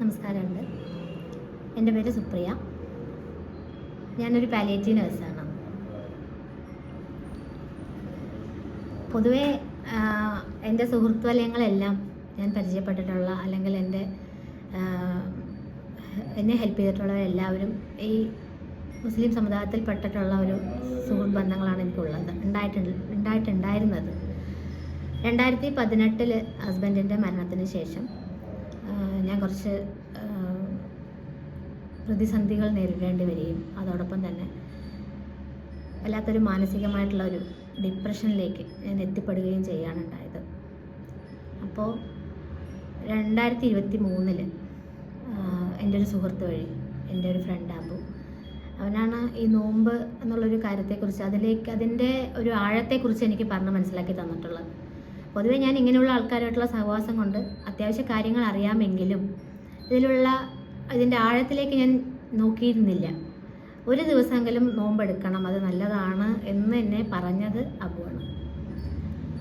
നമസ്കാരമുണ്ട്. എൻ്റെ പേര് സുപ്രിയ. ഞാനൊരു പാലിയേറ്റീവ് നഴ്സാണ്. പൊതുവേ എൻ്റെ സുഹൃത്ത് വലയങ്ങളെല്ലാം ഞാൻ പരിചയപ്പെട്ടിട്ടുള്ള അല്ലെങ്കിൽ എന്നെ ഹെൽപ്പ് ചെയ്തിട്ടുള്ളവരെല്ലാവരും ഈ മുസ്ലിം സമുദായത്തിൽപ്പെട്ടിട്ടുള്ള ഒരു സുഹൃത്ത് ബന്ധങ്ങളാണ് എനിക്കുള്ളത് ഉണ്ടായിട്ടുണ്ടായിരുന്നത്. 2018 ഹസ്ബൻഡിൻ്റെ മരണത്തിന് ശേഷം ഞാൻ കുറച്ച് പ്രതിസന്ധികൾ നേരിടേണ്ടി വരികയും അതോടൊപ്പം തന്നെ വല്ലാത്തൊരു മാനസികമായിട്ടുള്ള ഒരു ഡിപ്രഷനിലേക്ക് ഞാൻ എത്തിപ്പെടുകയും ചെയ്യുകയാണ് ഉണ്ടായത്. അപ്പോൾ 2023 എൻ്റെ ഒരു സുഹൃത്ത് വഴി, എൻ്റെ ഒരു ഫ്രണ്ട് അബു, അവനാണ് ഈ നോമ്പ് എന്നുള്ളൊരു കാര്യത്തെക്കുറിച്ച് അതിൻ്റെ ഒരു ആഴത്തെക്കുറിച്ച് എനിക്ക് പറഞ്ഞ് മനസ്സിലാക്കി തന്നിട്ടുള്ളത്. പൊതുവേ ഞാൻ ഇങ്ങനെയുള്ള ആൾക്കാരായിട്ടുള്ള സഹവാസം കൊണ്ട് അത്യാവശ്യ കാര്യങ്ങൾ അറിയാമെങ്കിലും ഇതിൻ്റെ ആഴത്തിലേക്ക് ഞാൻ നോക്കിയിരുന്നില്ല. ഒരു ദിവസമെങ്കിലും നോമ്പെടുക്കണം, അത് നല്ലതാണ് എന്ന് എന്നെ പറഞ്ഞത് അബുവാണ്.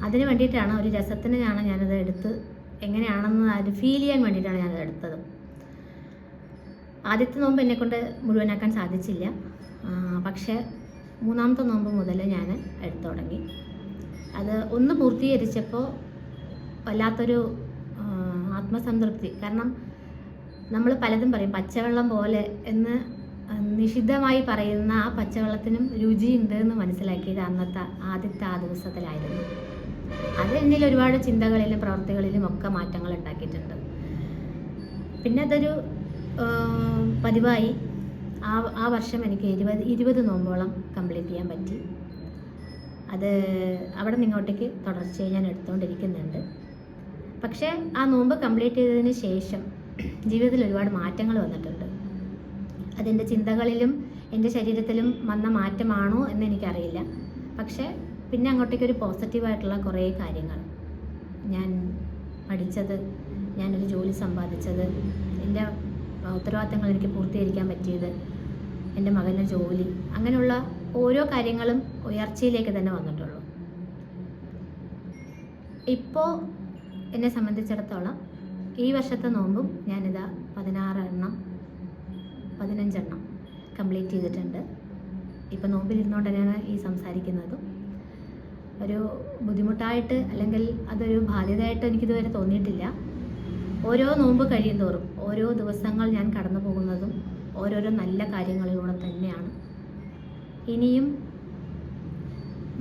അതിന് വേണ്ടിയിട്ടാണ്, ഒരു രസത്തിനാണ് ഞാനത് എടുത്ത് എങ്ങനെയാണെന്ന് അത് ഫീൽ ചെയ്യാൻ വേണ്ടിയിട്ടാണ് ഞാനത് എടുത്തത്. ആദ്യത്തെ നോമ്പ് എന്നെക്കൊണ്ട് മുഴുവനാക്കാൻ സാധിച്ചില്ല. പക്ഷേ 3ാമത്തെ നോമ്പ് മുതൽ ഞാൻ എടുത്തു തുടങ്ങി. അത് ഒന്ന് പൂർത്തീകരിച്ചപ്പോൾ വല്ലാത്തൊരു ആത്മസംതൃപ്തി. കാരണം നമ്മൾ പലതും പറയും പച്ചവെള്ളം പോലെ എന്ന്, നിഷിദ്ധമായി പറയുന്ന ആ പച്ചവെള്ളത്തിനും രുചിയുണ്ട് എന്ന് മനസ്സിലാക്കിയത് ആദ്യത്തെ ആ ദിവസത്തിലായിരുന്നു. അത് എന്നിൽ ഒരുപാട് ചിന്തകളിലും പ്രവൃത്തികളിലും ഒക്കെ മാറ്റങ്ങൾ ഉണ്ടാക്കിയിട്ടുണ്ട്. പിന്നെ അതൊരു പതിവായി ആ വർഷം എനിക്ക് 20 നോമ്പോളം കംപ്ലീറ്റ് ചെയ്യാൻ പറ്റി. അത് അവിടെ നിങ്ങോട്ടേക്ക് തുടർച്ചയായി ഞാൻ എടുത്തുകൊണ്ടിരിക്കുന്നുണ്ട്. പക്ഷേ ആ നോമ്പ് കംപ്ലീറ്റ് ചെയ്തതിന് ശേഷം ജീവിതത്തിൽ ഒരുപാട് മാറ്റങ്ങൾ വന്നിട്ടുണ്ട്. അതെൻ്റെ ചിന്തകളിലും എൻ്റെ ശരീരത്തിലും വന്ന മാറ്റമാണോ എന്ന് എനിക്കറിയില്ല. പക്ഷേ പിന്നെ അങ്ങോട്ടേക്കൊരു പോസിറ്റീവായിട്ടുള്ള കുറേ കാര്യങ്ങൾ, ഞാൻ പഠിച്ചത്, ഞാനൊരു ജോലി സമ്പാദിച്ചത്, എൻ്റെ ഉത്തരവാദിത്തങ്ങൾ എനിക്ക് പൂർത്തീകരിക്കാൻ പറ്റിയത്, എൻ്റെ മകൻ്റെ ജോലി, അങ്ങനെയുള്ള ഓരോ കാര്യങ്ങളും ഉയർച്ചയിലേക്ക് തന്നെ വന്നിട്ടുള്ളൂ. ഇപ്പോൾ എന്നെ സംബന്ധിച്ചിടത്തോളം ഈ വർഷത്തെ നോമ്പും ഞാനിതാ 15 കംപ്ലീറ്റ് ചെയ്തിട്ടുണ്ട്. ഇപ്പം നോമ്പിലിരുന്നുകൊണ്ട് തന്നെയാണ് ഈ സംസാരിക്കുന്നതും. ഒരു ബുദ്ധിമുട്ടായിട്ട് അല്ലെങ്കിൽ അതൊരു ബാധ്യതയായിട്ട് എനിക്കിതുവരെ തോന്നിയിട്ടില്ല. ഓരോ നോമ്പ് കഴിയും തോറും, ഓരോ ദിവസങ്ങൾ ഞാൻ കടന്നു പോകുന്നതും ഓരോരോ നല്ല കാര്യങ്ങളിലൂടെ തന്നെയാണ്. ഇനിയും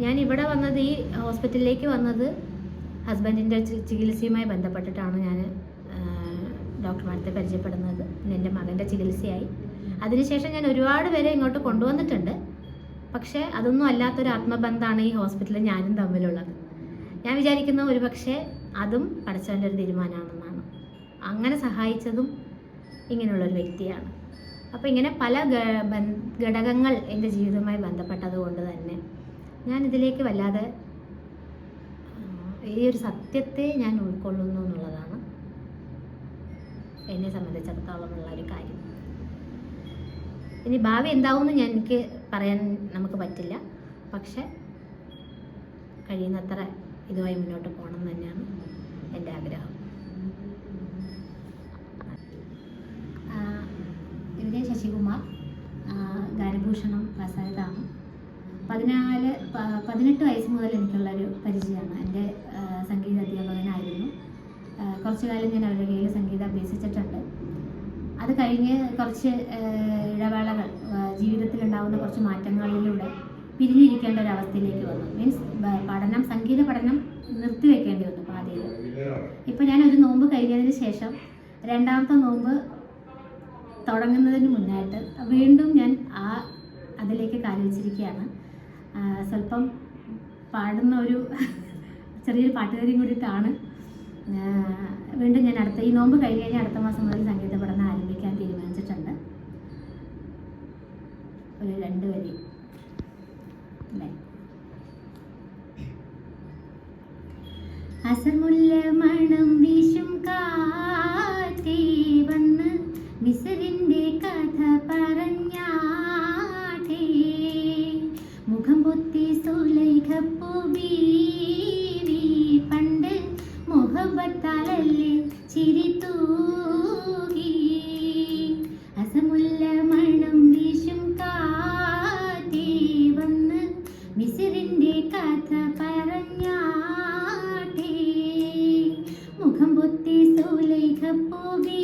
ഞാൻ ഇവിടെ വന്നത്, ഈ ഹോസ്പിറ്റലിലേക്ക് വന്നത് ഹസ്ബൻഡിൻ്റെ ചികിത്സയുമായി ബന്ധപ്പെട്ടിട്ടാണ്. ഞാൻ ഡോക്ടർമാരെ പരിചയപ്പെടുന്നത്, പിന്നെ എൻ്റെ മകൻ്റെ ചികിത്സയായി. അതിനുശേഷം ഞാൻ ഒരുപാട് പേരെ ഇങ്ങോട്ട് കൊണ്ടുവന്നിട്ടുണ്ട്. പക്ഷേ അതൊന്നും അല്ലാത്തൊരു ആത്മബന്ധമാണ് ഈ ഹോസ്പിറ്റലിൽ ഞാനും തമ്മിലുള്ളത്. ഞാൻ വിചാരിക്കുന്ന ഒരു പക്ഷേ അതും പടച്ചവൻ്റെ ഒരു തീരുമാനമാണെന്നാണ്. അങ്ങനെ സഹായിച്ചതും ഇങ്ങനെയുള്ളൊരു വ്യക്തിയാണ്. അപ്പോൾ ഇങ്ങനെ പല ഘടകങ്ങൾ എൻ്റെ ജീവിതവുമായി ബന്ധപ്പെട്ടത് കൊണ്ട് തന്നെ ഞാനിതിലേക്ക് വല്ലാതെ ഈ ഒരു സത്യത്തെ ഞാൻ ഉൾക്കൊള്ളുന്നു എന്നുള്ളതാണ് എന്നെ സംബന്ധിച്ചിടത്തോളമുള്ള ഒരു കാര്യം. ഇനി ഭാവി എന്താവുമെന്ന് എനിക്ക് പറയാൻ നമുക്ക് പറ്റില്ല. പക്ഷെ കഴിയുന്നത്ര ഇതുമായി മുന്നോട്ട് പോകണം എന്ന് തന്നെയാണ് എൻ്റെ ആഗ്രഹം. ഇവിടെ ശശികുമാർ, ഗാനഭൂഷണം പാസ്സായതാണ്. 18 വയസ്സ് മുതൽ എനിക്കുള്ളൊരു പരിചയമാണ്. എൻ്റെ സംഗീത അധ്യാപകനായിരുന്നു. കുറച്ചു കാലം ഞാൻ അവരുടെ കയ്യിൽ സംഗീതം അഭ്യസിച്ചിട്ടുണ്ട്. അത് കഴിഞ്ഞ് കുറച്ച് ഇടവേളകൾ, ജീവിതത്തിലുണ്ടാകുന്ന കുറച്ച് മാറ്റങ്ങളിലൂടെ പിരിഞ്ഞിരിക്കേണ്ട ഒരു അവസ്ഥയിലേക്ക് വന്നു. മീൻസ് സംഗീത പഠനം നിർത്തിവെക്കേണ്ടി വന്നു പാതിയിൽ. ഇപ്പം ഞാൻ ഒരു നോമ്പ് കഴിഞ്ഞതിന് ശേഷം 2ാമത്തെ നോമ്പ് തുടങ്ങുന്നതിന് മുന്നായിട്ട് വീണ്ടും ഞാൻ അതിലേക്ക് കാലുവെച്ചിരിക്കുകയാണ്. സ്വല്പം പാടുന്ന ഒരു ചെറിയൊരു പാട്ടുകാരിയും കൂടിയിട്ടാണ്. വീണ്ടും ഞാൻ ഈ നോമ്പ് കഴിഞ്ഞ് കഴിഞ്ഞാൽ അടുത്ത മാസം മുതൽ സംഗീത പഠനം ആരംഭിക്കാൻ തീരുമാനിച്ചിട്ടുണ്ട്. ഒരു 2 വരി അല്ലേ. അസമുല്ല മണം വീശും കാറ്റേ വന്ന് മിസറിൻ്റെ കഥ പറഞ്ഞാട്ടേ, മുഖം പൊത്തി സുലൈഖപ്പൂ ബീവി പണ്ട് മുഹബത്താലല്ലേ ചിരി തൂകി മേഘപ്പൂവേ